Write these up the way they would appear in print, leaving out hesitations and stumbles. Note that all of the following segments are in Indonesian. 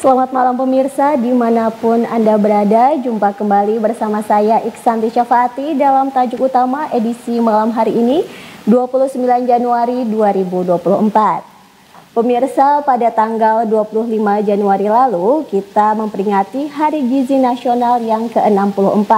Selamat malam pemirsa, dimanapun Anda berada, jumpa kembali bersama saya Iksanti Syafaati dalam tajuk utama edisi malam hari ini, 29 Januari 2024. Pemirsa, pada tanggal 25 Januari lalu, kita memperingati Hari Gizi Nasional yang ke-64,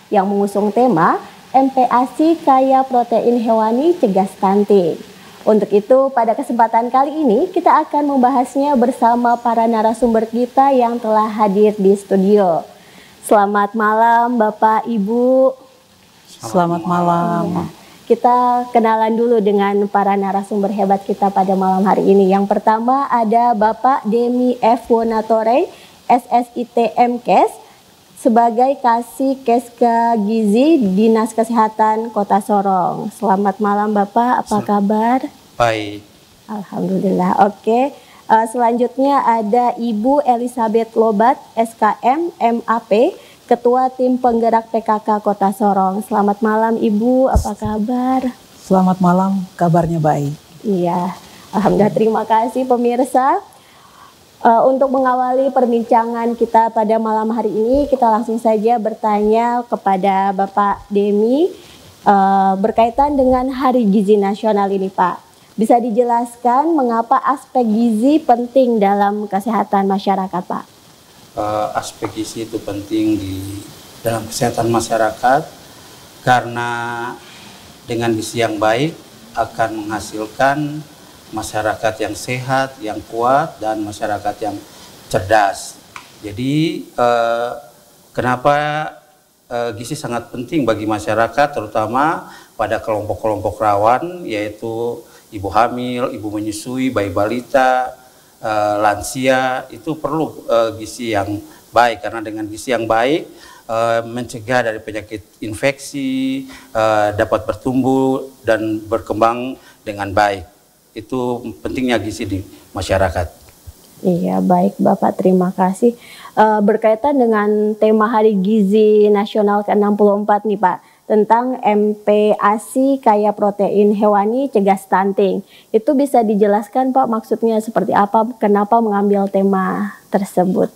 yang mengusung tema MPASI Kaya Protein Hewani Cegah Stunting. Untuk itu, pada kesempatan kali ini kita akan membahasnya bersama para narasumber kita yang telah hadir di studio. Selamat malam Bapak Ibu. Selamat malam. Ya, kita kenalan dulu dengan para narasumber hebat kita pada malam hari ini. Yang pertama ada Bapak Demi F. Wonatore, SSIT MKes, sebagai Kasih Keska Gizi Dinas Kesehatan Kota Sorong. Selamat malam Bapak, apa kabar? Baik. Alhamdulillah. Oke. Selanjutnya ada Ibu Elizabeth Lobat, SKM MAP, Ketua Tim Penggerak PKK Kota Sorong. Selamat malam Ibu, apa kabar? Selamat malam, kabarnya baik. Iya, alhamdulillah, terima kasih pemirsa. Untuk mengawali perbincangan kita pada malam hari ini, kita langsung saja bertanya kepada Bapak Demi berkaitan dengan Hari Gizi Nasional ini, Pak. Bisa dijelaskan mengapa aspek gizi penting dalam kesehatan masyarakat, Pak? Aspek gizi itu penting dalam kesehatan masyarakat karena dengan gizi yang baik akan menghasilkan masyarakat yang sehat, yang kuat, dan masyarakat yang cerdas. Jadi kenapa gizi sangat penting bagi masyarakat, terutama pada kelompok-kelompok rawan, yaitu ibu hamil, ibu menyusui, bayi balita, lansia, itu perlu gizi yang baik, karena dengan gizi yang baik mencegah dari penyakit infeksi, dapat bertumbuh dan berkembang dengan baik. Itu pentingnya gizi di masyarakat. Iya, baik Bapak, terima kasih. Berkaitan dengan tema Hari Gizi Nasional ke-64 nih Pak, tentang MPASI Kaya Protein Hewani Cegah Stunting. Itu bisa dijelaskan Pak, maksudnya seperti apa, kenapa mengambil tema tersebut?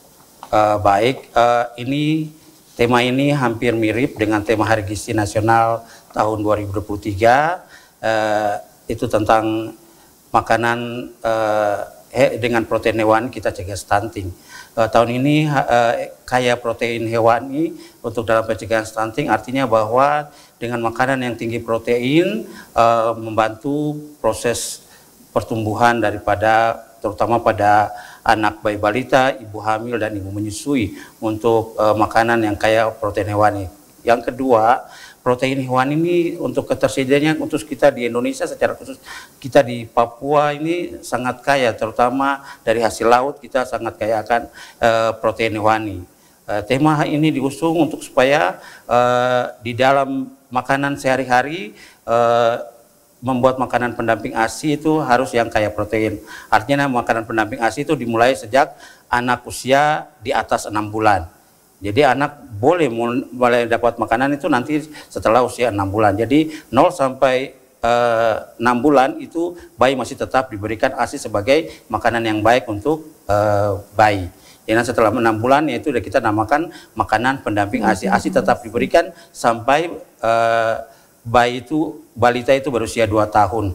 Tema ini hampir mirip dengan tema Hari Gizi Nasional tahun 2023, itu tentang makanan dengan protein hewani kita cegah stunting. Tahun ini kaya protein hewani untuk dalam pencegahan stunting, artinya bahwa dengan makanan yang tinggi protein membantu proses pertumbuhan terutama pada anak bayi balita, ibu hamil, dan ibu menyusui untuk makanan yang kaya protein hewani. Yang kedua, protein hewani ini untuk ketersediaannya untuk kita di Indonesia, secara khusus kita di Papua ini sangat kaya, terutama dari hasil laut kita sangat kaya akan protein hewani. Tema ini diusung untuk supaya di dalam makanan sehari-hari membuat makanan pendamping ASI itu harus yang kaya protein. Artinya makanan pendamping ASI itu dimulai sejak anak usia di atas 6 bulan. Jadi anak boleh mulai dapat makanan itu nanti setelah usia 6 bulan. Jadi 0 sampai 6 bulan itu bayi masih tetap diberikan ASI sebagai makanan yang baik untuk bayi. Dan setelah 6 bulan yaitu kita namakan makanan pendamping ASI. ASI tetap diberikan sampai balita itu berusia 2 tahun.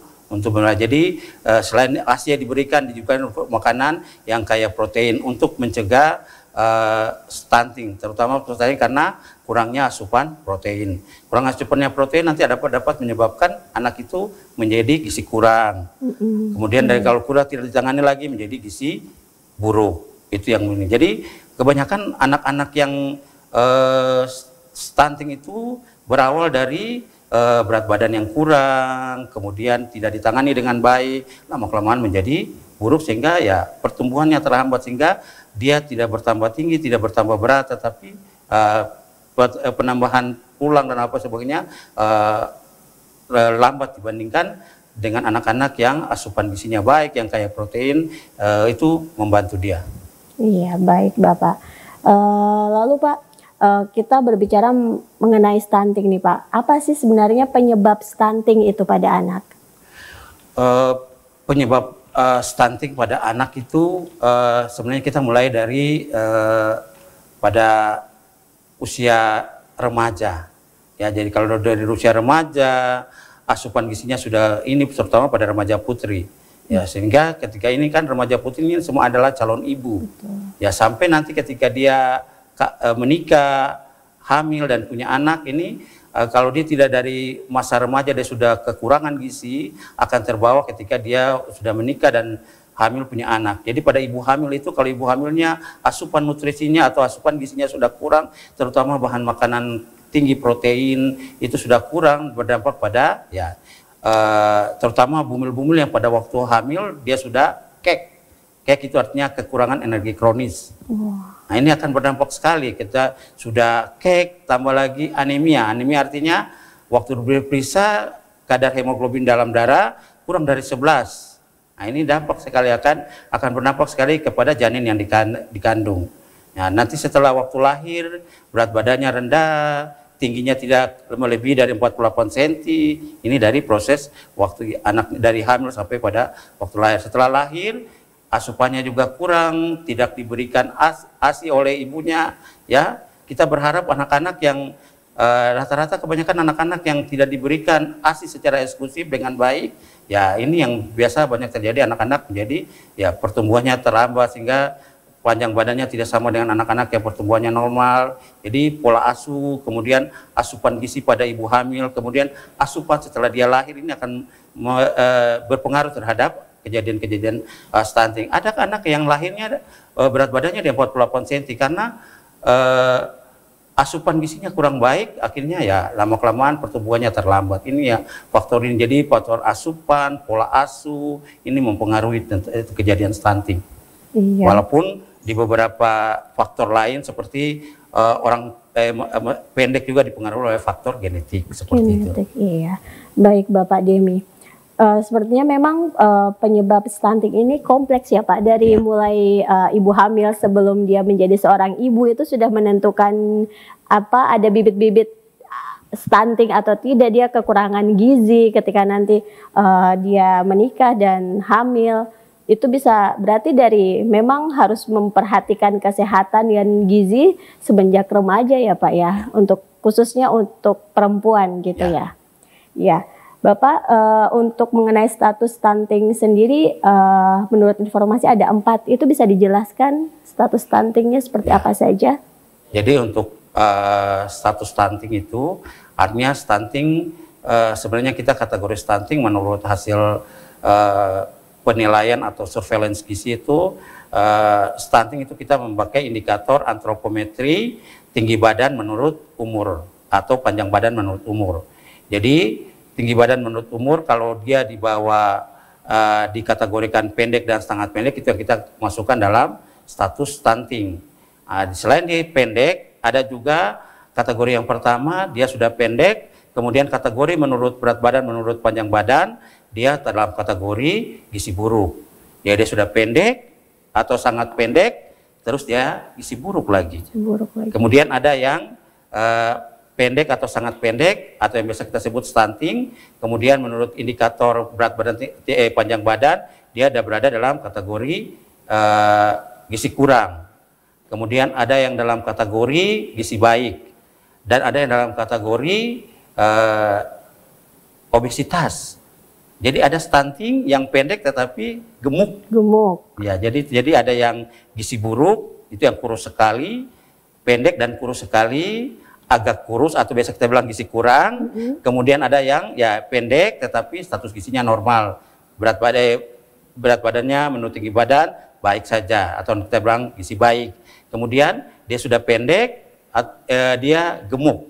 Jadi selain ASI diberikan makanan yang kaya protein untuk mencegah stunting, terutama stunting karena kurangnya asupan protein. Kurang asupannya protein nanti dapat menyebabkan anak itu menjadi gizi kurang. Kemudian kalau kurang tidak ditangani lagi menjadi gizi buruk. Itu yang ini. Jadi kebanyakan anak-anak yang stunting itu berawal dari berat badan yang kurang, kemudian tidak ditangani dengan baik, lama-kelamaan menjadi buruk sehingga ya pertumbuhannya terhambat, sehingga dia tidak bertambah tinggi, tidak bertambah berat, tetapi penambahan tulang dan apa sebagainya lambat dibandingkan dengan anak-anak yang asupan gizinya baik, yang kaya protein, itu membantu dia. Iya, baik Bapak. Lalu Pak, kita berbicara mengenai stunting nih Pak. Apa sih sebenarnya penyebab stunting itu pada anak? Penyebab stunting pada anak itu sebenarnya kita mulai dari pada usia remaja. Ya, jadi kalau dari usia remaja, asupan gizinya sudah ini terutama pada remaja putri. Ya, sehingga ketika ini kan remaja putri ini semua adalah calon ibu. Betul. Ya, sampai nanti ketika dia menikah, hamil dan punya anak ini, kalau dia tidak dari masa remaja dia sudah kekurangan gizi, akan terbawa ketika dia sudah menikah dan hamil punya anak. Jadi pada ibu hamil itu, kalau ibu hamilnya asupan nutrisinya atau asupan gizinya sudah kurang, terutama bahan makanan tinggi protein itu sudah kurang, berdampak pada ya terutama bumil-bumil yang pada waktu hamil dia sudah kek. Kek itu artinya kekurangan energi kronis. Nah, ini akan berdampak sekali. Kita sudah kek, tambah lagi anemia. Anemia artinya waktu diperiksa kadar hemoglobin dalam darah kurang dari 11. Nah, ini dampak sekali akan berdampak sekali kepada janin yang dikandung. Nah, nanti setelah waktu lahir berat badannya rendah, tingginya tidak melebihi dari 48 cm. Ini dari proses waktu anak dari hamil sampai pada waktu lahir. Setelah lahir asupannya juga kurang, tidak diberikan ASI oleh ibunya. Ya, kita berharap anak-anak yang rata-rata kebanyakan anak-anak yang tidak diberikan ASI secara eksklusif dengan baik, ya ini yang biasa banyak terjadi, anak-anak menjadi ya pertumbuhannya terlambat sehingga panjang badannya tidak sama dengan anak-anak yang pertumbuhannya normal. Jadi pola asuh, kemudian asupan gizi pada ibu hamil, kemudian asupan setelah dia lahir ini akan berpengaruh terhadap kejadian-kejadian stunting. Ada anak yang lahirnya berat badannya di 48 cm karena asupan gizinya kurang baik, akhirnya ya lama-kelamaan pertumbuhannya terlambat. Ini ya faktor ini, jadi faktor asupan, pola asuh ini mempengaruhi kejadian stunting. Iya. Walaupun di beberapa faktor lain seperti orang pendek juga dipengaruhi oleh faktor genetik seperti itu. Iya, baik Bapak Demi. Sepertinya memang penyebab stunting ini kompleks ya Pak. Dari mulai ibu hamil sebelum dia menjadi seorang ibu itu sudah menentukan apa ada bibit-bibit stunting atau tidak, dia kekurangan gizi ketika nanti dia menikah dan hamil. Itu bisa berarti dari memang harus memperhatikan kesehatan dan gizi semenjak remaja ya Pak ya, untuk khususnya untuk perempuan gitu ya. Ya, Bapak untuk mengenai status stunting sendiri menurut informasi ada 4, itu bisa dijelaskan status stuntingnya seperti apa saja? Jadi untuk status stunting itu artinya stunting sebenarnya kita kategori stunting menurut hasil penilaian atau surveillance gizi itu stunting itu kita memakai indikator antropometri tinggi badan menurut umur atau panjang badan menurut umur. Jadi tinggi badan menurut umur kalau dia di bawah dikategorikan pendek dan sangat pendek itu yang kita masukkan dalam status stunting. Selain di pendek ada juga kategori yang pertama dia sudah pendek, kemudian kategori menurut berat badan menurut panjang badan dia dalam kategori gizi buruk. Ya, dia sudah pendek atau sangat pendek, terus dia gizi buruk lagi. Kemudian ada yang pendek atau sangat pendek atau yang biasa kita sebut stunting. Kemudian menurut indikator berat badan panjang badan dia ada berada dalam kategori gizi kurang. Kemudian ada yang dalam kategori gizi baik dan ada yang dalam kategori obesitas. Jadi ada stunting yang pendek tetapi gemuk. Ya, jadi ada yang gizi buruk, itu yang kurus sekali, pendek dan kurus sekali, agak kurus atau biasa kita bilang gizi kurang. Kemudian ada yang ya pendek tetapi status gizinya normal. Berat badannya menurut tinggi badan baik saja atau kita bilang gizi baik. Kemudian dia sudah pendek, dia gemuk.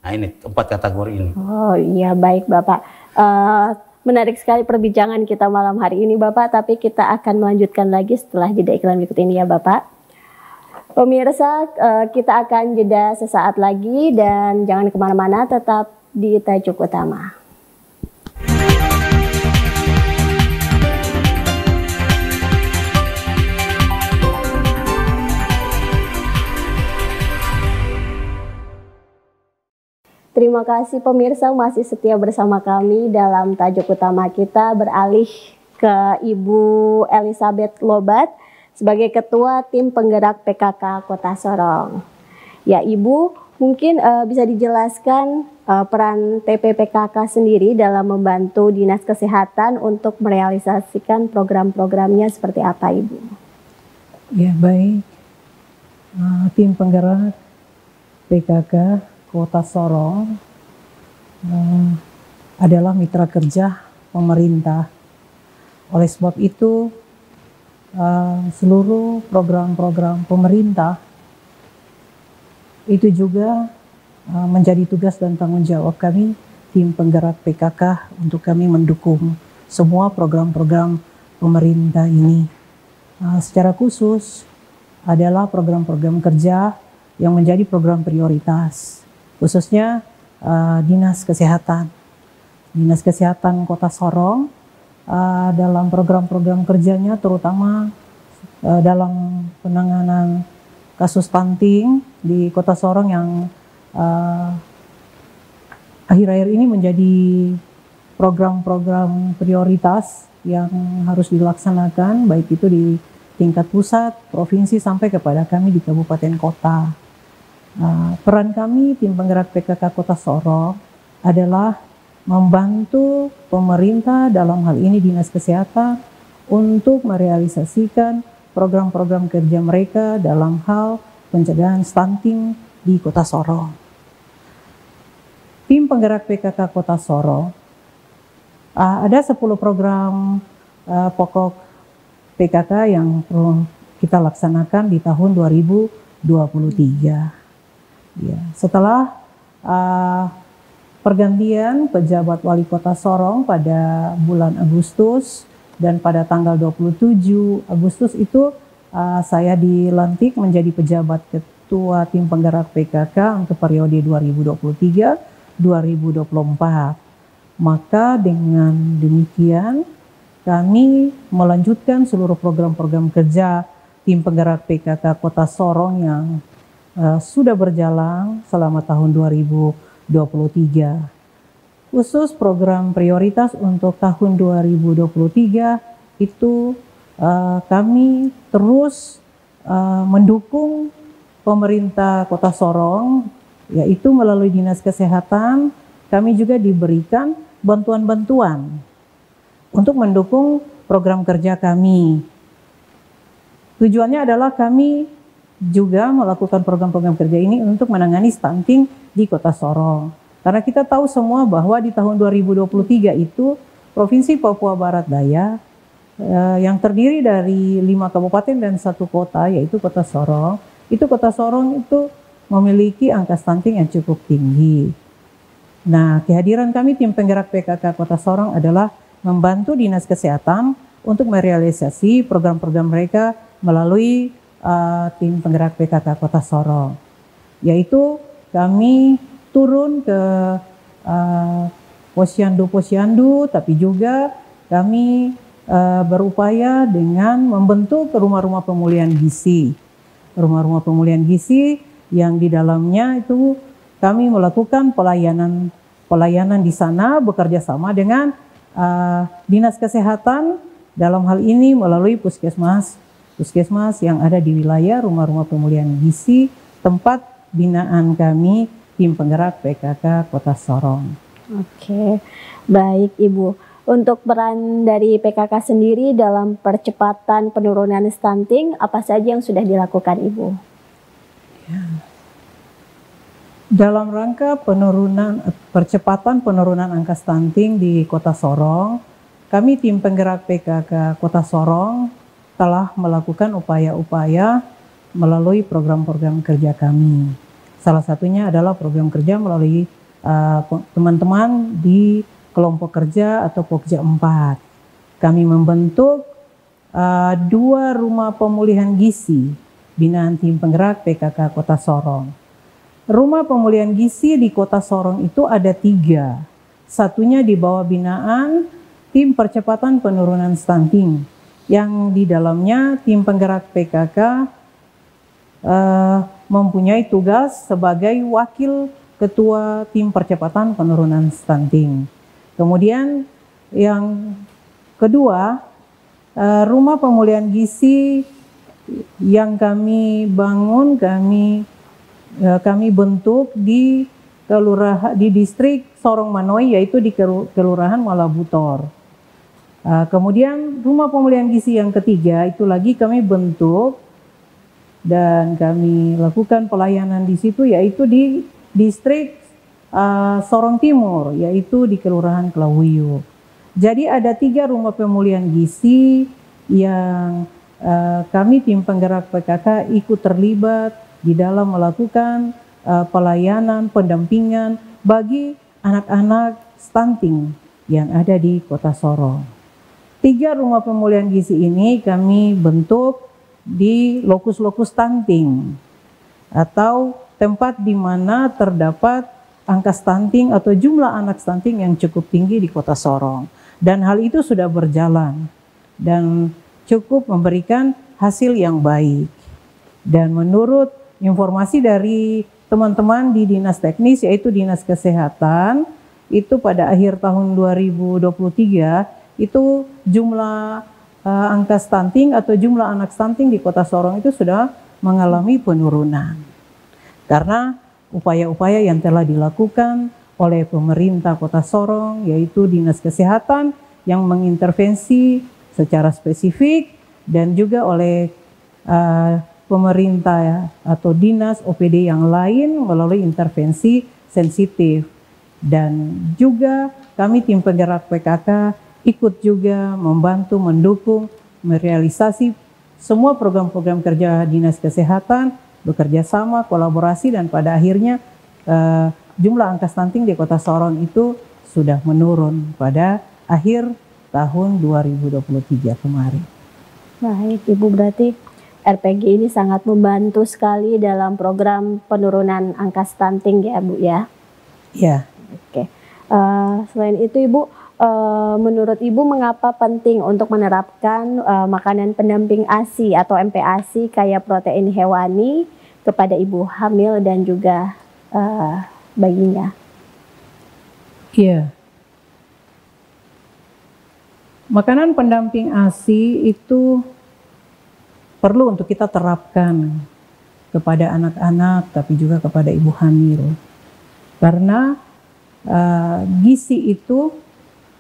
Nah, ini 4 kategori ini. Oh iya, baik Bapak. Menarik sekali perbincangan kita malam hari ini Bapak, tapi kita akan melanjutkan lagi setelah jeda iklan berikut ini ya Bapak. Pemirsa, kita akan jeda sesaat lagi dan jangan kemana-mana, tetap di Tajuk Utama. Terima kasih pemirsa masih setia bersama kami dalam tajuk utama kita, beralih ke Ibu Elizabeth Lobat sebagai Ketua Tim Penggerak PKK Kota Sorong. Ya Ibu, mungkin bisa dijelaskan peran TPPKK sendiri dalam membantu Dinas Kesehatan untuk merealisasikan program-programnya seperti apa Ibu? Ya baik, tim penggerak PKK Kota Sorong adalah mitra kerja pemerintah. Oleh sebab itu, seluruh program-program pemerintah itu juga menjadi tugas dan tanggung jawab kami, tim penggerak PKK, untuk kami mendukung semua program-program pemerintah ini. Secara khusus adalah program-program kerja yang menjadi program prioritas, khususnya Dinas Kesehatan. Dinas Kesehatan Kota Sorong dalam program-program kerjanya terutama dalam penanganan kasus stunting di Kota Sorong yang akhir-akhir ini menjadi program-program prioritas yang harus dilaksanakan, baik itu di tingkat pusat, provinsi, sampai kepada kami di kabupaten kota. Peran kami tim penggerak PKK Kota Sorong adalah membantu pemerintah, dalam hal ini Dinas Kesehatan, untuk merealisasikan program-program kerja mereka dalam hal pencegahan stunting di Kota Sorong. Tim penggerak PKK Kota Sorong ada 10 program pokok PKK yang perlu kita laksanakan di tahun 2023. Ya, setelah pergantian pejabat wali kota Sorong pada bulan Agustus dan pada tanggal 27 Agustus itu saya dilantik menjadi pejabat ketua tim penggerak PKK untuk periode 2023-2024. Maka dengan demikian kami melanjutkan seluruh program-program kerja tim penggerak PKK Kota Sorong yang sudah berjalan selama tahun 2023. Khusus program prioritas untuk tahun 2023 itu kami terus mendukung pemerintah Kota Sorong, yaitu melalui Dinas Kesehatan kami juga diberikan bantuan-bantuan untuk mendukung program kerja kami. Tujuannya adalah kami juga melakukan program-program kerja ini untuk menangani stunting di Kota Sorong. Karena kita tahu semua bahwa di tahun 2023 itu Provinsi Papua Barat Daya yang terdiri dari 5 kabupaten dan 1 kota, yaitu Kota Sorong, Kota Sorong itu memiliki angka stunting yang cukup tinggi. Nah, kehadiran kami tim penggerak PKK Kota Sorong adalah membantu Dinas Kesehatan untuk merealisasi program-program mereka melalui tim penggerak PKK Kota Sorong, yaitu kami turun ke posyandu-posyandu, tapi juga kami berupaya dengan membentuk rumah-rumah pemulihan gizi. Rumah-rumah pemulihan gizi yang di dalamnya itu kami melakukan pelayanan di sana bekerja sama dengan Dinas Kesehatan, dalam hal ini melalui puskesmas yang ada di wilayah rumah-rumah pemulihan gizi tempat binaan kami tim penggerak PKK Kota Sorong. Oke, baik Ibu. Untuk peran dari PKK sendiri dalam percepatan penurunan stunting, apa saja yang sudah dilakukan Ibu? Ya. Dalam rangka percepatan penurunan angka stunting di Kota Sorong, kami tim penggerak PKK Kota Sorong telah melakukan upaya-upaya melalui program-program kerja kami. Salah satunya adalah program kerja melalui teman-teman di kelompok kerja atau Pokja 4. Kami membentuk 2 rumah pemulihan gizi binaan tim penggerak PKK Kota Sorong. Rumah pemulihan gizi di Kota Sorong itu ada 3. Satunya di bawah binaan tim percepatan penurunan stunting, yang di dalamnya tim penggerak PKK mempunyai tugas sebagai wakil ketua tim percepatan penurunan stunting. Kemudian yang kedua rumah pemulihan gizi yang kami bangun, kami bentuk di di distrik Sorong Manoy, yaitu di Kelurahan Malabutor. Kemudian rumah pemulihan gizi yang ketiga itu lagi kami bentuk dan kami lakukan pelayanan di situ, yaitu di distrik Sorong Timur, yaitu di Kelurahan Kelawuyuk. Jadi ada 3 rumah pemulihan gizi yang kami tim penggerak PKK ikut terlibat di dalam melakukan pelayanan pendampingan bagi anak-anak stunting yang ada di Kota Sorong. 3 rumah pemulihan gizi ini kami bentuk di lokus-lokus stunting atau tempat di mana terdapat angka stunting atau jumlah anak stunting yang cukup tinggi di Kota Sorong. Dan hal itu sudah berjalan dan cukup memberikan hasil yang baik. Dan menurut informasi dari teman-teman di Dinas Teknis, yaitu Dinas Kesehatan, itu pada akhir tahun 2023 itu jumlah angka stunting atau jumlah anak stunting di Kota Sorong itu sudah mengalami penurunan. Karena upaya-upaya yang telah dilakukan oleh pemerintah Kota Sorong, yaitu Dinas Kesehatan yang mengintervensi secara spesifik dan juga oleh pemerintah atau dinas OPD yang lain melalui intervensi sensitif. Dan juga kami tim penggerak PKK ikut juga membantu mendukung merealisasi semua program-program kerja Dinas Kesehatan, bekerja sama, kolaborasi, dan pada akhirnya jumlah angka stunting di Kota Sorong itu sudah menurun pada akhir tahun 2023 kemarin. Baik, Ibu, berarti RPG ini sangat membantu sekali dalam program penurunan angka stunting ya, Bu ya? Ya. Oke. Selain itu, Ibu, menurut Ibu mengapa penting untuk menerapkan makanan pendamping ASI atau MPASI kaya protein hewani kepada ibu hamil dan juga bayinya? Iya. Makanan pendamping ASI itu perlu untuk kita terapkan kepada anak-anak, tapi juga kepada ibu hamil. Karena gizi itu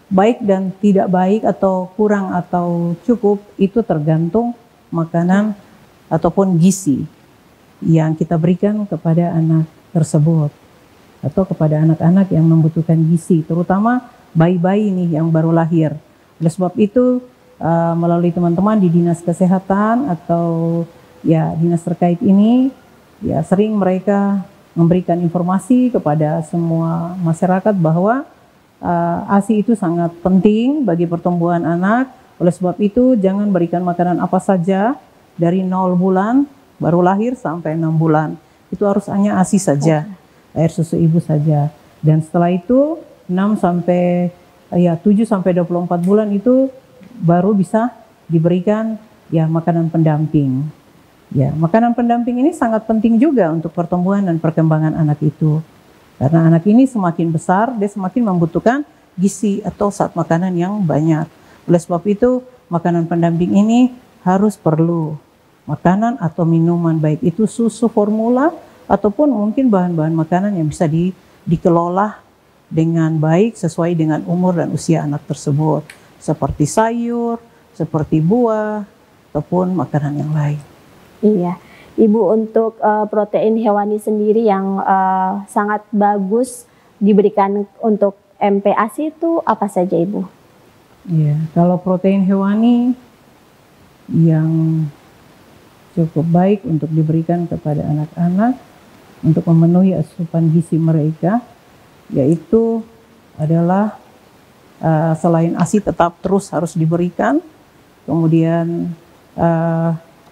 baik dan tidak baik atau kurang atau cukup itu tergantung makanan ataupun gizi yang kita berikan kepada anak tersebut atau kepada anak-anak yang membutuhkan gizi, terutama bayi-bayi nih yang baru lahir. Oleh sebab itu melalui teman-teman di Dinas Kesehatan atau ya dinas terkait ini ya sering mereka memberikan informasi kepada semua masyarakat bahwa ASI itu sangat penting bagi pertumbuhan anak. Oleh sebab itu jangan berikan makanan apa saja dari 0 bulan baru lahir sampai 6 bulan. Itu harus hanya ASI saja, air susu ibu saja. Dan setelah itu 7 sampai 24 bulan itu baru bisa diberikan ya makanan pendamping. Ya, makanan pendamping ini sangat penting juga untuk pertumbuhan dan perkembangan anak itu. Karena anak ini semakin besar, dia semakin membutuhkan gizi atau zat makanan yang banyak. Oleh sebab itu, makanan pendamping ini harus perlu makanan atau minuman, baik itu susu formula ataupun mungkin bahan-bahan makanan yang bisa dikelola dengan baik sesuai dengan umur dan usia anak tersebut. Seperti sayur, seperti buah, ataupun makanan yang lain. Iya, Ibu, untuk protein hewani sendiri yang sangat bagus diberikan untuk MPASI itu apa saja, Ibu? Iya, kalau protein hewani yang cukup baik untuk diberikan kepada anak-anak untuk memenuhi asupan gizi mereka, yaitu adalah selain ASI tetap terus harus diberikan, kemudian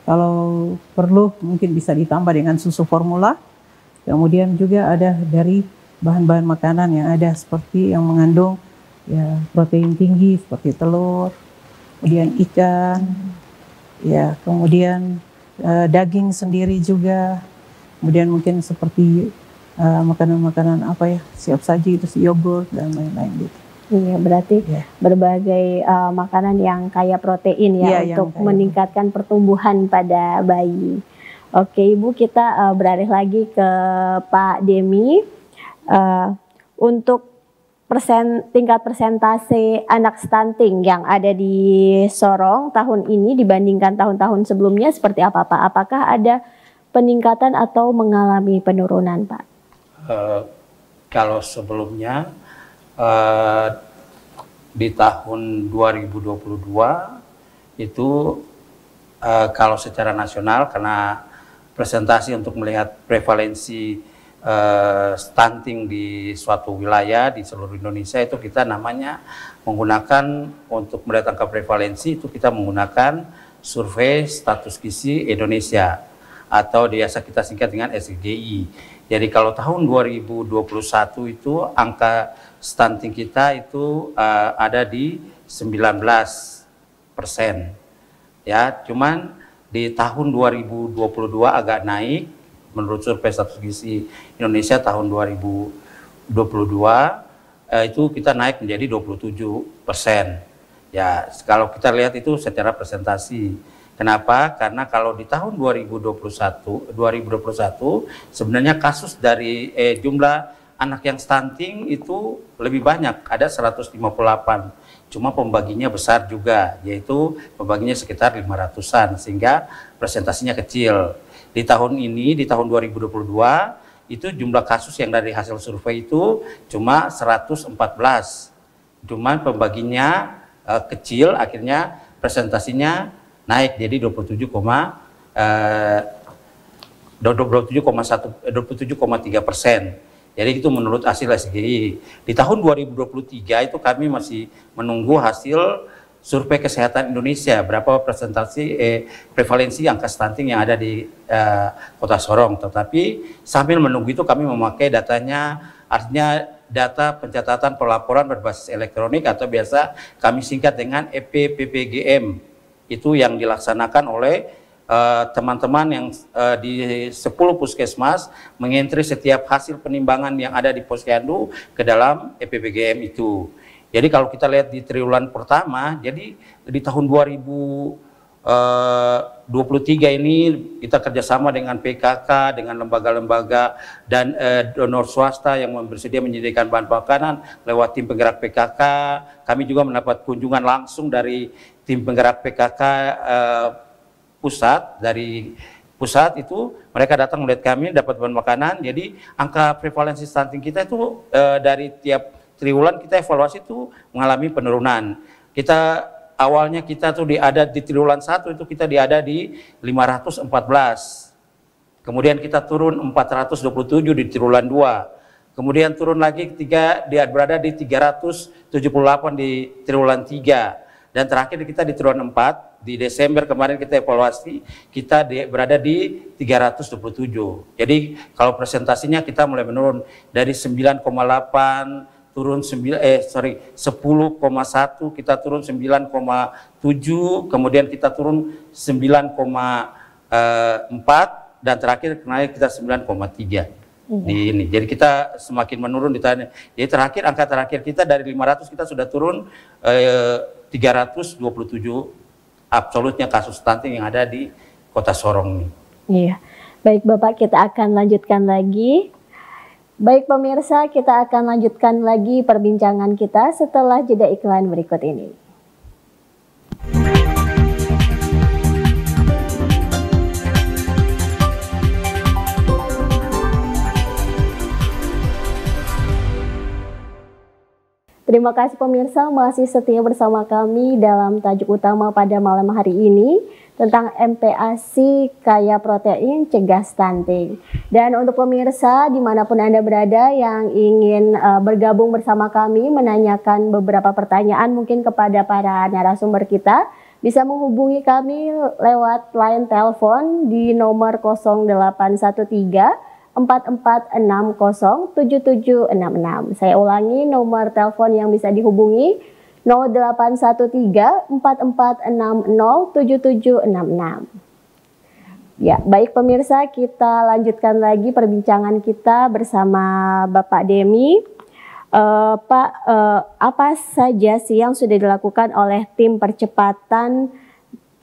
kalau perlu mungkin bisa ditambah dengan susu formula, kemudian juga ada dari bahan-bahan makanan yang ada seperti yang mengandung ya protein tinggi seperti telur, kemudian ikan, ya kemudian daging sendiri juga, kemudian mungkin seperti makanan-makanan apa ya siap saji itu yogurt dan lain-lain gitu. Iya, berarti berbagai makanan yang kaya protein ya, untuk meningkatkan pertumbuhan pada bayi. Oke Ibu, kita beralih lagi ke Pak Demi. Untuk tingkat persentase anak stunting yang ada di Sorong tahun ini dibandingkan tahun-tahun sebelumnya seperti apa Pak? Apakah ada peningkatan atau mengalami penurunan Pak? Kalau sebelumnya di tahun 2022 itu kalau secara nasional, karena presentasi untuk melihat prevalensi stunting di suatu wilayah di seluruh Indonesia, itu kita namanya menggunakan untuk melihat angka prevalensi itu kita menggunakan survei status gizi Indonesia atau biasa kita singkat dengan SGGI. Jadi kalau tahun 2021 itu angka stunting kita itu ada di 19%. Ya, cuman di tahun 2022 agak naik. Menurut survei status gizi Indonesia tahun 2022 itu kita naik menjadi 27%. Ya, kalau kita lihat itu secara presentasi. Kenapa? Karena kalau di tahun 2021 sebenarnya kasus dari jumlah anak yang stunting itu lebih banyak, ada 158. Cuma pembaginya besar juga, yaitu pembaginya sekitar 500-an, sehingga presentasinya kecil. Di tahun ini, di tahun 2022, itu jumlah kasus yang dari hasil survei itu cuma 114. Cuman pembaginya kecil, akhirnya presentasinya naik jadi 27,3%. Jadi itu menurut hasil SGI. Di tahun 2023 itu kami masih menunggu hasil survei kesehatan Indonesia, berapa presentasi prevalensi angka stunting yang ada di Kota Sorong. Tetapi sambil menunggu itu kami memakai datanya, artinya data pencatatan pelaporan berbasis elektronik atau biasa kami singkat dengan EPPPGM. Itu yang dilaksanakan oleh teman-teman yang di 10 puskesmas mengentri setiap hasil penimbangan yang ada di Posyandu ke dalam EPPGM itu. Jadi kalau kita lihat di triwulan pertama, jadi di tahun 2023 ini kita kerjasama dengan PKK, dengan lembaga-lembaga dan donor swasta yang bersedia menyediakan bahan makanan lewat tim penggerak PKK. Kami juga mendapat kunjungan langsung dari tim penggerak PKK pusat, dari pusat itu mereka datang melihat kami dapat bahan makanan. Jadi angka prevalensi stunting kita itu dari tiap triwulan kita evaluasi itu mengalami penurunan. Kita awalnya kita tuh ada di triwulan 1 itu kita ada di 514. Kemudian kita turun 427 di triwulan 2. Kemudian turun lagi berada di 378 di triwulan 3. Dan terakhir kita di triwulan 4, di Desember kemarin kita evaluasi, kita berada di 327. Jadi kalau presentasinya kita mulai menurun dari 9,8 turun 10,1, kita turun 9,7, kemudian kita turun 9,4, dan terakhir naik kita 9,3 di ini. Jadi kita semakin menurun di tahun. Jadi angka terakhir kita dari 500 kita sudah turun 327 absolutnya kasus stunting yang ada di Kota Sorong ini. Iya. Baik Bapak, kita akan lanjutkan lagi. Baik pemirsa, kita akan lanjutkan lagi perbincangan kita setelah jeda iklan berikut ini. Terima kasih pemirsa masih setia bersama kami dalam tajuk utama pada malam hari ini tentang MPASI kaya protein cegah stunting. Dan untuk pemirsa dimanapun Anda berada yang ingin bergabung bersama kami menanyakan beberapa pertanyaan mungkin kepada para narasumber kita, bisa menghubungi kami lewat line telepon di nomor 0813 44607766. Saya ulangi nomor telepon yang bisa dihubungi 0813 44607766. Ya, baik pemirsa, kita lanjutkan lagi perbincangan kita bersama Bapak Demi. Pak, apa saja sih yang sudah dilakukan oleh tim percepatan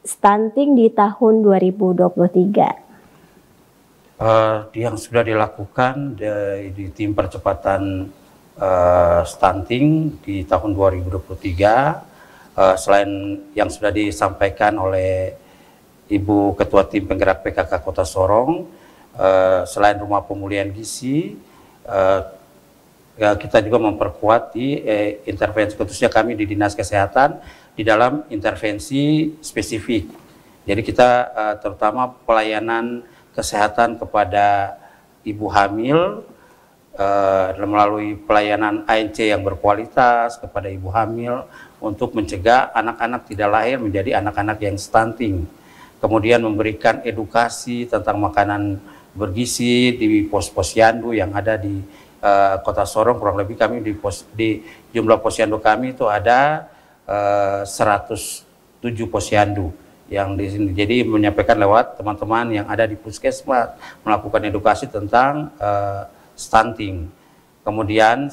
stunting di tahun 2023? Yang sudah dilakukan di tim percepatan stunting di tahun 2023, selain yang sudah disampaikan oleh Ibu Ketua Tim Penggerak PKK Kota Sorong, selain rumah pemulihan gizi, kita juga memperkuat di intervensi, khususnya kami di Dinas Kesehatan di dalam intervensi spesifik. Jadi kita terutama pelayanan kesehatan kepada ibu hamil melalui pelayanan ANC yang berkualitas kepada ibu hamil untuk mencegah anak-anak tidak lahir menjadi anak-anak yang stunting. Kemudian memberikan edukasi tentang makanan bergizi di pos-posyandu yang ada di Kota Sorong. Kurang lebih kami di jumlah posyandu kami itu ada 107 posyandu yang di sini. Jadi menyampaikan lewat teman-teman yang ada di puskesmas melakukan edukasi tentang stunting. Kemudian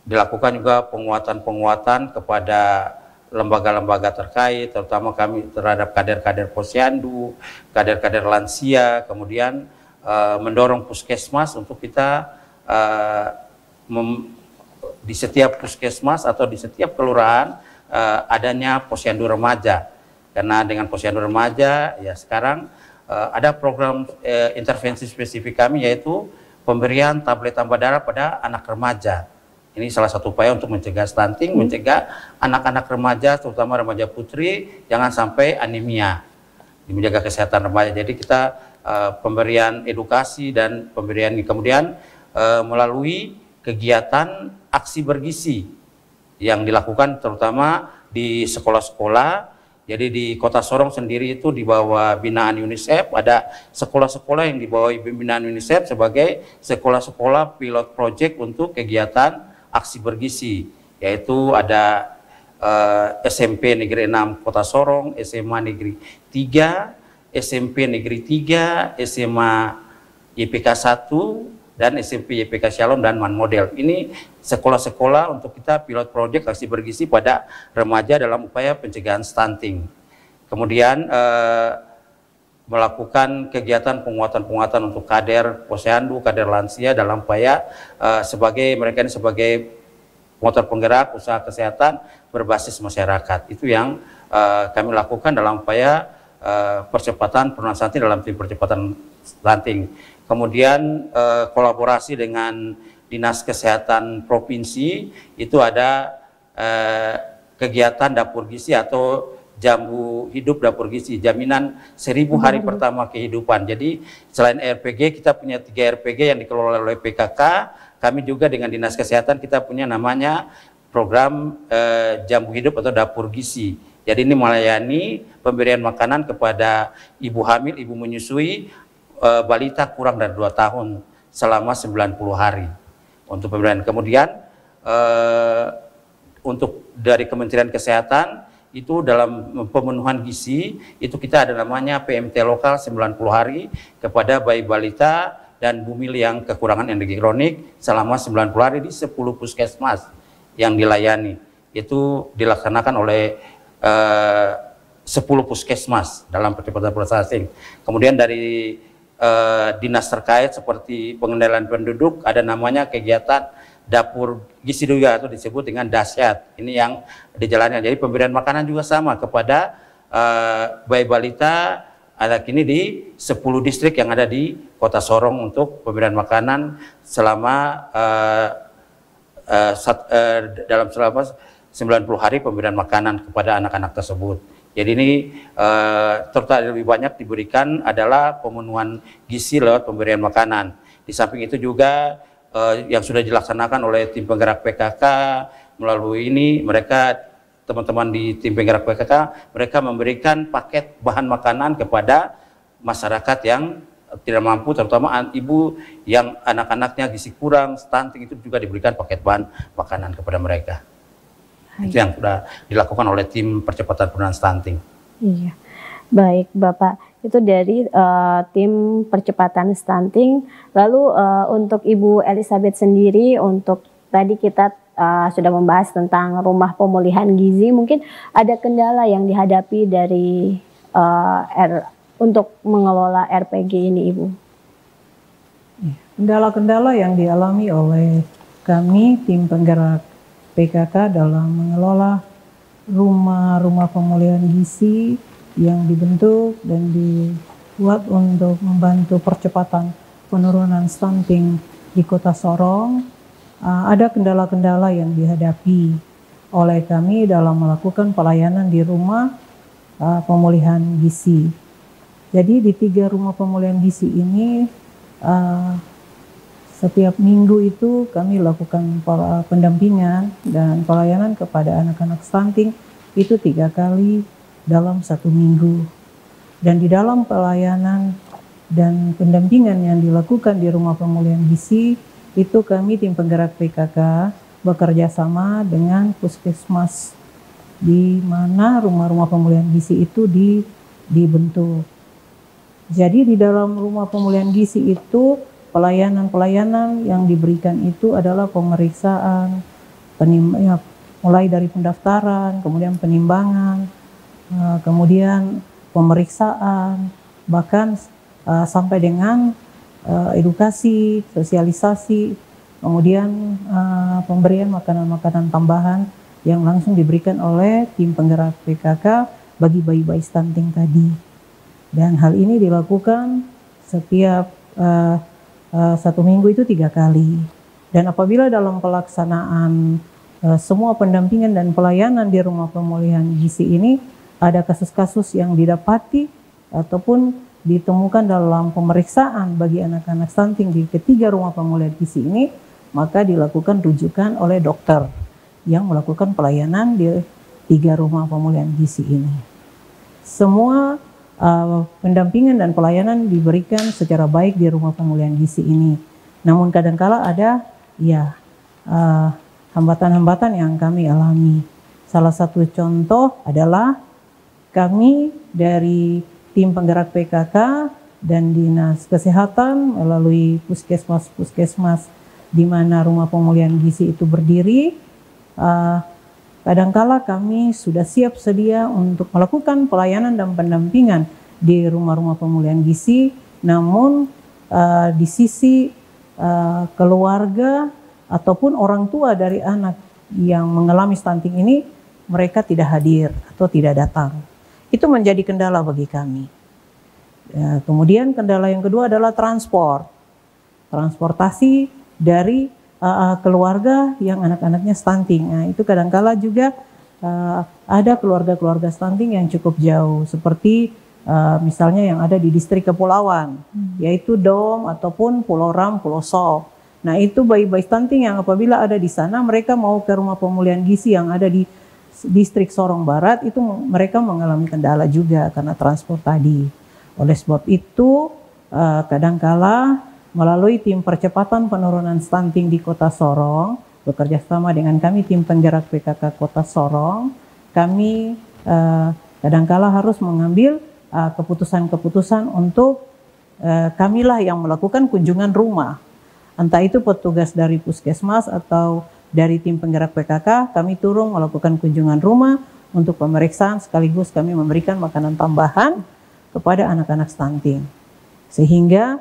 dilakukan juga penguatan-penguatan kepada lembaga-lembaga terkait, terutama kami terhadap kader-kader posyandu, kader-kader lansia, kemudian mendorong puskesmas untuk kita di setiap puskesmas atau di setiap kelurahan adanya posyandu remaja. Karena dengan posyandu remaja ya sekarang ada program intervensi spesifik kami, yaitu pemberian tablet tambah darah pada anak remaja. Ini salah satu upaya untuk mencegah stunting, mencegah anak-anak remaja, terutama remaja putri, jangan sampai anemia, menjaga kesehatan remaja. Jadi kita pemberian edukasi dan pemberian kemudian melalui kegiatan aksi bergizi yang dilakukan terutama di sekolah-sekolah. Jadi di Kota Sorong sendiri itu di bawah binaan UNICEF, ada sekolah-sekolah yang di bawah binaan UNICEF sebagai sekolah-sekolah pilot project untuk kegiatan aksi bergizi, yaitu ada SMP Negeri 6 Kota Sorong, SMA Negeri 3, SMP Negeri 3, SMA YPK 1, dan SMP YPK Shalom dan Man Model. Ini sekolah-sekolah untuk kita pilot project aksi bergizi pada remaja dalam upaya pencegahan stunting. Kemudian melakukan kegiatan penguatan-penguatan untuk kader posyandu, kader lansia dalam upaya mereka ini sebagai motor penggerak usaha kesehatan berbasis masyarakat. Itu yang kami lakukan dalam upaya percepatan penurunan stunting dalam tim percepatan stunting. Kemudian kolaborasi dengan Dinas Kesehatan Provinsi, itu ada kegiatan dapur gizi atau jambu hidup dapur gizi, jaminan 1000 hari pertama kehidupan. Jadi selain RPG, kita punya 3 RPG yang dikelola oleh PKK. Kami juga dengan Dinas Kesehatan kita punya namanya program jambu hidup atau dapur gizi. Jadi ini melayani pemberian makanan kepada ibu hamil, ibu menyusui, balita kurang dari 2 tahun selama 90 hari untuk pemberian. Kemudian untuk dari Kementerian Kesehatan itu dalam pemenuhan gizi itu kita ada namanya PMT lokal 90 hari kepada bayi balita dan bumil yang kekurangan energi kronik selama 90 hari di 10 puskesmas yang dilayani. Itu dilaksanakan oleh 10 puskesmas dalam percepatan processing. Kemudian dari dinas terkait seperti pengendalian penduduk ada namanya kegiatan dapur gizi juga atau disebut dengan dasyat. Ini yang dijalankan. Jadi pemberian makanan juga sama kepada bayi balita ada kini di 10 distrik yang ada di Kota Sorong untuk pemberian makanan selama dalam selama 90 hari pemberian makanan kepada anak-anak tersebut. Jadi ini terutama lebih banyak diberikan adalah pemenuhan gizi lewat pemberian makanan. Di samping itu juga yang sudah dilaksanakan oleh tim penggerak PKK melalui ini, mereka teman-teman di tim penggerak PKK mereka memberikan paket bahan makanan kepada masyarakat yang tidak mampu, terutama ibu yang anak-anaknya gizi kurang, stunting, itu juga diberikan paket bahan makanan kepada mereka. Itu yang sudah dilakukan oleh tim percepatan penurunan stunting. Iya, baik Bapak. Itu dari tim percepatan stunting. Lalu untuk Ibu Elizabeth sendiri, untuk tadi kita sudah membahas tentang rumah pemulihan gizi, mungkin ada kendala yang dihadapi dari untuk mengelola RPG ini, Ibu? Kendala-kendala yang dialami oleh kami tim penggerak PKK dalam mengelola rumah-rumah pemulihan gizi yang dibentuk dan dibuat untuk membantu percepatan penurunan stunting di Kota Sorong. Ada kendala-kendala yang dihadapi oleh kami dalam melakukan pelayanan di rumah pemulihan gizi. Jadi di 3 rumah pemulihan gizi ini setiap minggu itu kami lakukan pendampingan dan pelayanan kepada anak-anak stunting itu 3 kali dalam 1 minggu. Dan di dalam pelayanan dan pendampingan yang dilakukan di rumah pemulihan gizi itu kami tim penggerak PKK bekerja sama dengan puskesmas di mana rumah-rumah pemulihan gizi itu dibentuk. Jadi di dalam rumah pemulihan gizi itu pelayanan-pelayanan yang diberikan itu adalah pemeriksaan, mulai dari pendaftaran, kemudian penimbangan, kemudian pemeriksaan, bahkan sampai dengan edukasi, sosialisasi, kemudian pemberian makanan-makanan tambahan yang langsung diberikan oleh tim penggerak PKK bagi bayi-bayi stunting tadi. Dan hal ini dilakukan setiap 1 minggu itu 3 kali. Dan apabila dalam pelaksanaan semua pendampingan dan pelayanan di rumah pemulihan gizi ini ada kasus-kasus yang didapati ataupun ditemukan dalam pemeriksaan bagi anak-anak stunting di ketiga rumah pemulihan gizi ini, maka dilakukan rujukan oleh dokter yang melakukan pelayanan di 3 rumah pemulihan gizi ini. Semua pendampingan dan pelayanan diberikan secara baik di rumah pemulihan gizi ini. Namun kadangkala ada hambatan-hambatan yang kami alami. Salah satu contoh adalah kami dari tim penggerak PKK dan Dinas Kesehatan melalui puskesmas di mana rumah pemulihan gizi itu berdiri. Kadangkala kami sudah siap sedia untuk melakukan pelayanan dan pendampingan di rumah-rumah pemulihan gizi, namun di sisi keluarga ataupun orang tua dari anak yang mengalami stunting ini, mereka tidak hadir atau tidak datang. Itu menjadi kendala bagi kami. Kemudian kendala yang kedua adalah transportasi dari keluarga yang anak-anaknya stunting. Nah, itu kadangkala juga ada keluarga-keluarga stunting yang cukup jauh, seperti misalnya yang ada di distrik kepulauan, yaitu Dom ataupun Pulau Ram, Pulau Sok. Nah, itu bayi-bayi stunting yang apabila ada di sana, mereka mau ke rumah pemulihan gizi yang ada di distrik Sorong Barat, itu mereka mengalami kendala juga karena transport tadi. Oleh sebab itu, kadangkala melalui tim percepatan penurunan stunting di Kota Sorong, bekerja sama dengan kami tim penggerak PKK Kota Sorong, kami kadangkala harus mengambil keputusan-keputusan untuk kamilah yang melakukan kunjungan rumah. Entah itu petugas dari puskesmas atau dari tim penggerak PKK, kami turun melakukan kunjungan rumah untuk pemeriksaan sekaligus kami memberikan makanan tambahan kepada anak-anak stunting. Sehingga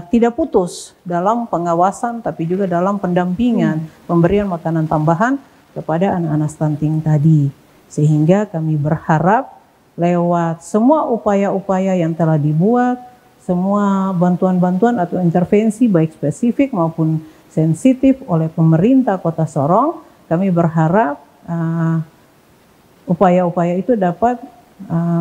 tidak putus dalam pengawasan tapi juga dalam pendampingan pemberian makanan tambahan kepada anak-anak stunting tadi. Sehingga kami berharap lewat semua upaya-upaya yang telah dibuat, semua bantuan-bantuan atau intervensi baik spesifik maupun sensitif oleh pemerintah Kota Sorong, kami berharap upaya-upaya itu dapat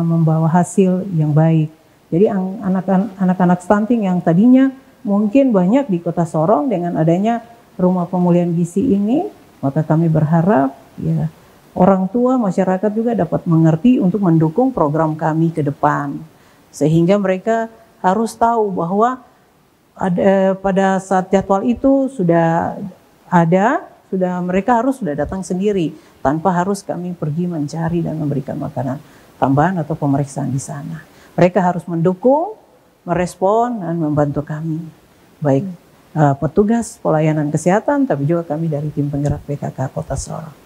membawa hasil yang baik. Jadi anak-anak stunting yang tadinya mungkin banyak di Kota Sorong, dengan adanya rumah pemulihan gizi ini, maka kami berharap ya orang tua, masyarakat juga dapat mengerti untuk mendukung program kami ke depan. Sehingga mereka harus tahu bahwa pada saat jadwal itu sudah mereka harus sudah datang sendiri tanpa harus kami pergi mencari dan memberikan makanan tambahan atau pemeriksaan di sana. mereka harus mendukung, merespon, dan membantu kami. Baik petugas pelayanan kesehatan, tapi juga kami dari tim penggerak PKK Kota Sorong.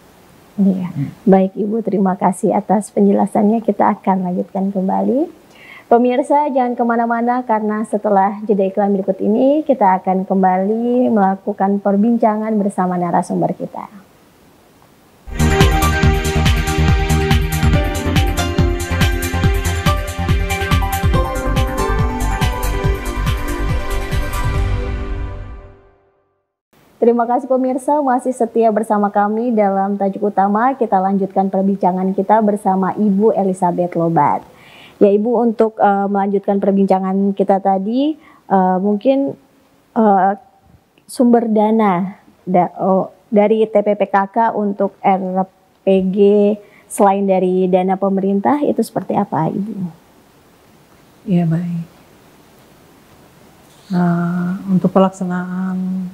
Iya. Baik Ibu, terima kasih atas penjelasannya. Kita akan lanjutkan kembali. Pemirsa jangan kemana-mana karena setelah jeda iklan berikut ini kita akan kembali melakukan perbincangan bersama narasumber kita. Terima kasih pemirsa masih setia bersama kami dalam tajuk utama. Kita lanjutkan perbincangan kita bersama Ibu Elizabeth Lobat. Ya Ibu, untuk melanjutkan perbincangan kita tadi, mungkin sumber dana dari TPPKK untuk RPG selain dari dana pemerintah itu seperti apa Ibu? Ya baik. Untuk pelaksanaan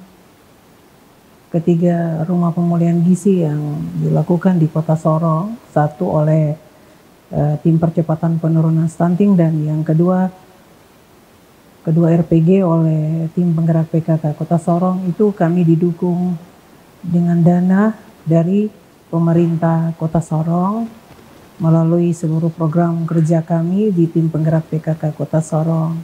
ketiga rumah pemulihan gizi yang dilakukan di Kota Sorong, satu oleh tim percepatan penurunan stunting dan yang kedua RPG oleh tim penggerak PKK Kota Sorong, itu kami didukung dengan dana dari pemerintah Kota Sorong melalui seluruh program kerja kami di tim penggerak PKK Kota Sorong.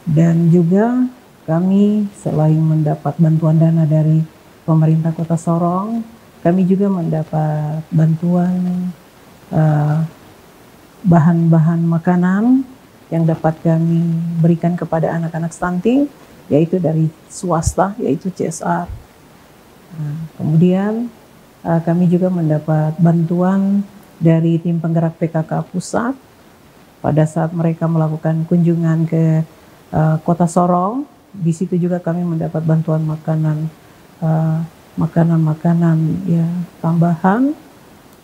Dan juga kami selain mendapat bantuan dana dari pemerintah Kota Sorong, kami juga mendapat bantuan bahan-bahan makanan yang dapat kami berikan kepada anak-anak stunting, yaitu dari swasta, yaitu CSR. Kemudian kami juga mendapat bantuan dari tim penggerak PKK pusat pada saat mereka melakukan kunjungan ke Kota Sorong. Di situ juga kami mendapat bantuan makanan ya tambahan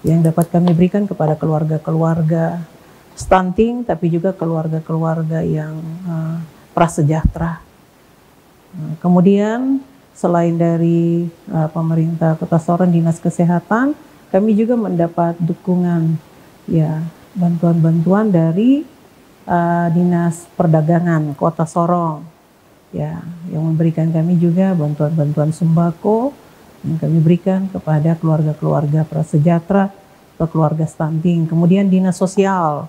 yang dapat kami berikan kepada keluarga-keluarga stunting, tapi juga keluarga-keluarga yang prasejahtera. Kemudian selain dari pemerintah Kota Sorong, Dinas Kesehatan, kami juga mendapat dukungan ya bantuan-bantuan dari Dinas Perdagangan Kota Sorong ya, yang memberikan kami juga bantuan-bantuan sembako yang kami berikan kepada keluarga-keluarga prasejahtera atau keluarga stunting. Kemudian dinas sosial,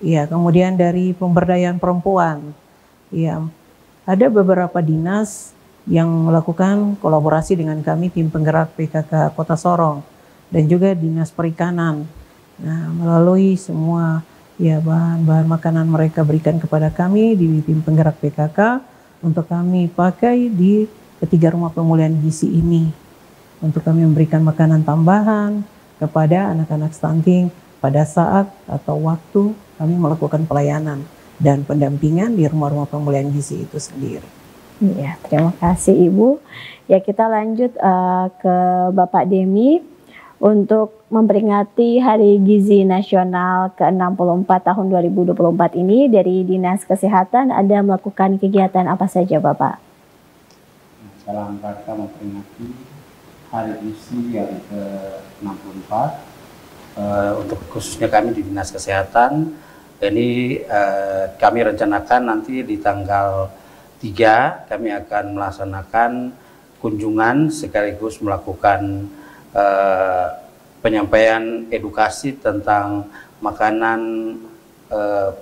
ya, kemudian dari pemberdayaan perempuan, ya, ada beberapa dinas yang melakukan kolaborasi dengan kami tim penggerak PKK Kota Sorong dan juga dinas perikanan. Nah, melalui semua ya bahan-bahan makanan mereka berikan kepada kami di tim penggerak PKK untuk kami pakai di ketiga rumah pemulihan gizi ini. Untuk kami memberikan makanan tambahan kepada anak-anak stunting pada saat atau waktu kami melakukan pelayanan dan pendampingan di rumah-rumah pemulihan gizi itu sendiri. Iya, terima kasih Ibu. Ya, kita lanjut ke Bapak Demi untuk memperingati Hari Gizi Nasional ke-64 tahun 2024 ini. Dari Dinas Kesehatan ada melakukan kegiatan apa saja Bapak? Dalam rangka memperingati Hari Gizi yang ke-64, untuk khususnya kami di Dinas Kesehatan, ini kami rencanakan nanti di tanggal 3 kami akan melaksanakan kunjungan sekaligus melakukan penyampaian edukasi tentang makanan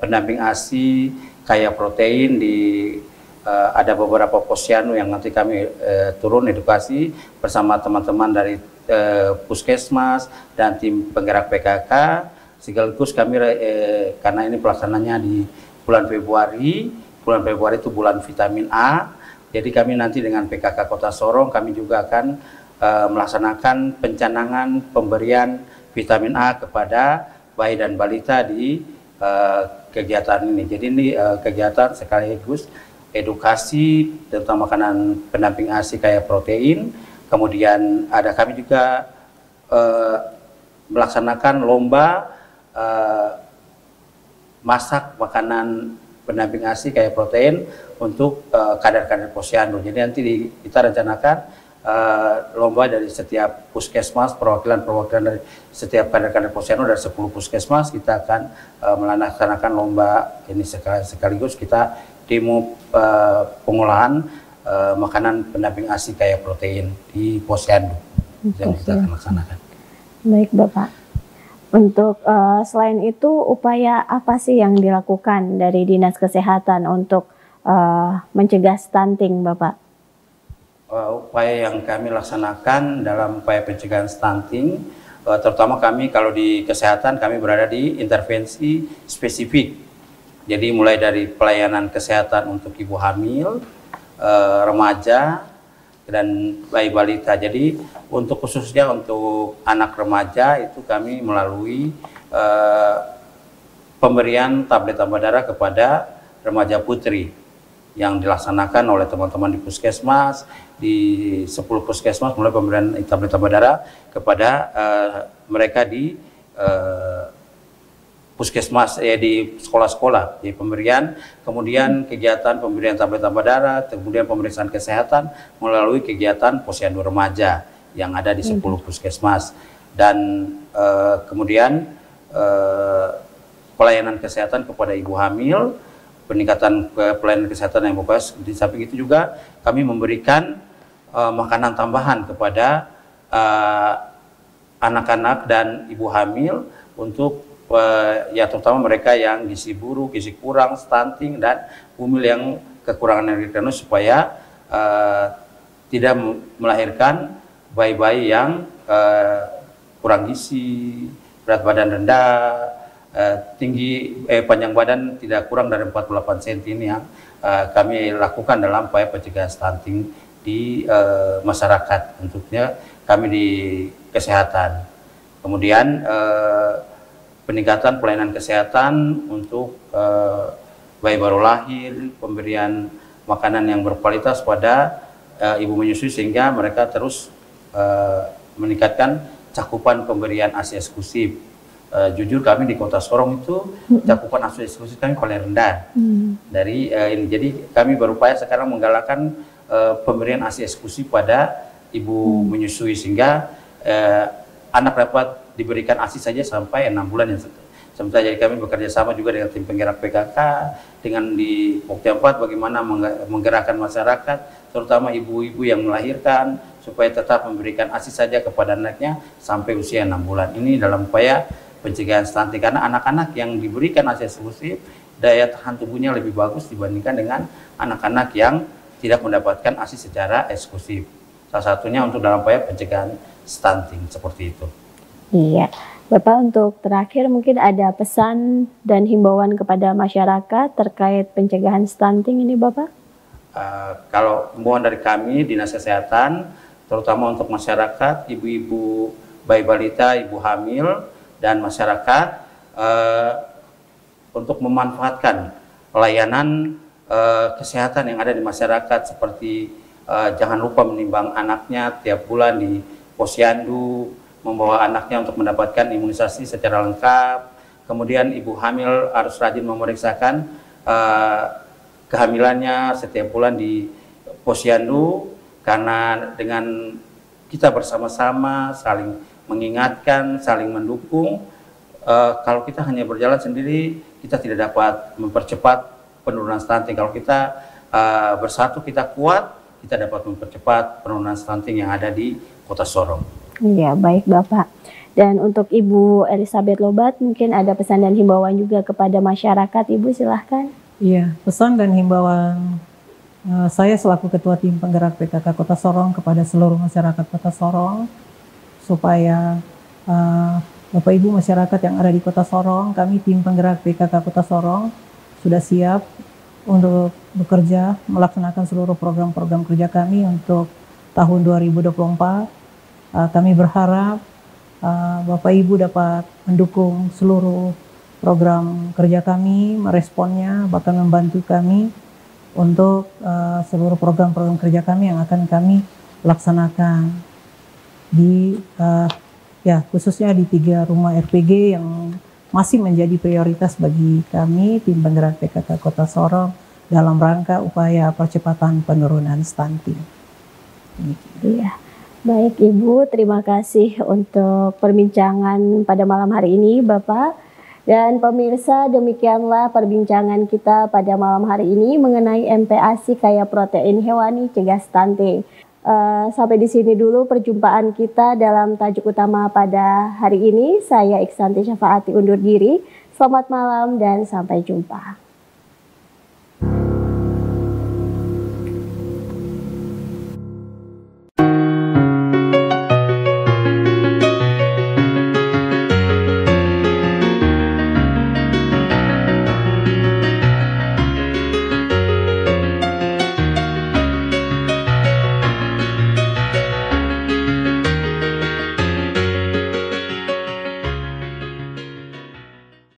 pendamping ASI kaya protein di ada beberapa posyandu yang nanti kami turun edukasi bersama teman-teman dari Puskesmas dan tim penggerak PKK. Sekaligus kami karena ini pelaksananya di bulan Februari itu bulan vitamin A. Jadi kami nanti dengan PKK Kota Sorong kami juga akan melaksanakan pencanangan pemberian vitamin A kepada bayi dan balita di kegiatan ini. Jadi ini kegiatan sekaligus edukasi tentang makanan pendamping ASI kaya protein. Kemudian ada kami juga melaksanakan lomba masak makanan pendamping ASI kaya protein untuk kader-kader posyandu. Jadi nanti kita rencanakan lomba dari setiap puskesmas, perwakilan dari setiap kader-kader posyandu dari 10 puskesmas. Kita akan melaksanakan lomba ini sekaligus kita demo pengolahan makanan pendamping ASI kaya protein di posyandu yang kita akan laksanakan. Baik Bapak. Untuk selain itu upaya apa sih yang dilakukan dari Dinas Kesehatan untuk mencegah stunting Bapak? Upaya yang kami laksanakan dalam upaya pencegahan stunting, terutama kami kalau di kesehatan kami berada di intervensi spesifik. Jadi mulai dari pelayanan kesehatan untuk ibu hamil, remaja, dan bayi balita. Jadi untuk khususnya untuk anak remaja itu kami melalui pemberian tablet tambah darah kepada remaja putri yang dilaksanakan oleh teman-teman di puskesmas, di 10 puskesmas mulai pemberian tablet tambah darah kepada mereka di puskesmas, di sekolah-sekolah, di pemberian, kemudian kegiatan pemberian tablet tambah darah, kemudian pemeriksaan kesehatan melalui kegiatan posyandu remaja yang ada di 10 puskesmas, dan kemudian pelayanan kesehatan kepada ibu hamil, peningkatan pelayanan kesehatan yang berbasis. Di samping itu juga kami memberikan makanan tambahan kepada anak-anak dan ibu hamil untuk ya terutama mereka yang gizi buruk, gizi kurang, stunting, dan hamil yang kekurangan energi supaya tidak melahirkan bayi-bayi yang kurang gizi, berat badan rendah, panjang badan tidak kurang dari 48 cm ini yang kami lakukan dalam upaya pencegahan stunting di masyarakat, tentunya kami di kesehatan. Kemudian peningkatan pelayanan kesehatan untuk bayi baru lahir, pemberian makanan yang berkualitas pada ibu menyusui sehingga mereka terus meningkatkan cakupan pemberian ASI eksklusif. Jujur kami di Kota Sorong itu cakupan ASI eksklusif kami paling rendah dari ini. Jadi kami berupaya sekarang menggalakkan pemberian ASI eksklusif pada ibu menyusui sehingga anak dapat diberikan ASI saja sampai 6 bulan yang sementara. Jadi kami bekerja sama juga dengan tim penggerak PKK dengan di Pokja 4 bagaimana menggerakkan masyarakat terutama ibu-ibu yang melahirkan supaya tetap memberikan ASI saja kepada anaknya sampai usia 6 bulan. Ini dalam upaya pencegahan stunting karena anak-anak yang diberikan ASI eksklusif daya tahan tubuhnya lebih bagus dibandingkan dengan anak-anak yang tidak mendapatkan ASI secara eksklusif. Salah satunya untuk dalam upaya pencegahan stunting seperti itu. Iya, Bapak untuk terakhir mungkin ada pesan dan himbauan kepada masyarakat terkait pencegahan stunting ini Bapak? Kalau himbauan dari kami Dinas Kesehatan terutama untuk masyarakat, ibu-ibu bayi balita, ibu hamil, dan masyarakat untuk memanfaatkan pelayanan kesehatan yang ada di masyarakat seperti jangan lupa menimbang anaknya tiap bulan di posyandu, membawa anaknya untuk mendapatkan imunisasi secara lengkap. Kemudian ibu hamil harus rajin memeriksakan kehamilannya setiap bulan di posyandu karena dengan kita bersama-sama saling mengingatkan, saling mendukung. Kalau kita hanya berjalan sendiri, kita tidak dapat mempercepat penurunan stunting. Kalau kita bersatu, kita kuat, kita dapat mempercepat penurunan stunting yang ada di Kota Sorong. Iya, baik Bapak. Dan untuk Ibu Elizabeth Lobat, mungkin ada pesan dan himbauan juga kepada masyarakat, Ibu silahkan. Iya, pesan dan himbauan saya selaku Ketua Tim Penggerak PKK Kota Sorong kepada seluruh masyarakat Kota Sorong, supaya Bapak Ibu masyarakat yang ada di Kota Sorong, kami Tim Penggerak PKK Kota Sorong sudah siap untuk bekerja, melaksanakan seluruh program-program kerja kami untuk tahun 2024. Kami berharap Bapak Ibu dapat mendukung seluruh program kerja kami, meresponnya, bahkan membantu kami untuk seluruh program-program kerja kami yang akan kami laksanakan di khususnya di 3 rumah RPG yang masih menjadi prioritas bagi kami Tim Penggerak PKK Kota Sorong dalam rangka upaya percepatan penurunan stunting. Iya. Baik Ibu, terima kasih untuk perbincangan pada malam hari ini Bapak. Dan pemirsa, demikianlah perbincangan kita pada malam hari ini mengenai MPASI kaya protein hewani cegah stunting. Sampai di sini dulu perjumpaan kita dalam tajuk utama pada hari ini. Saya Iksanti Syafaati undur diri. Selamat malam dan sampai jumpa.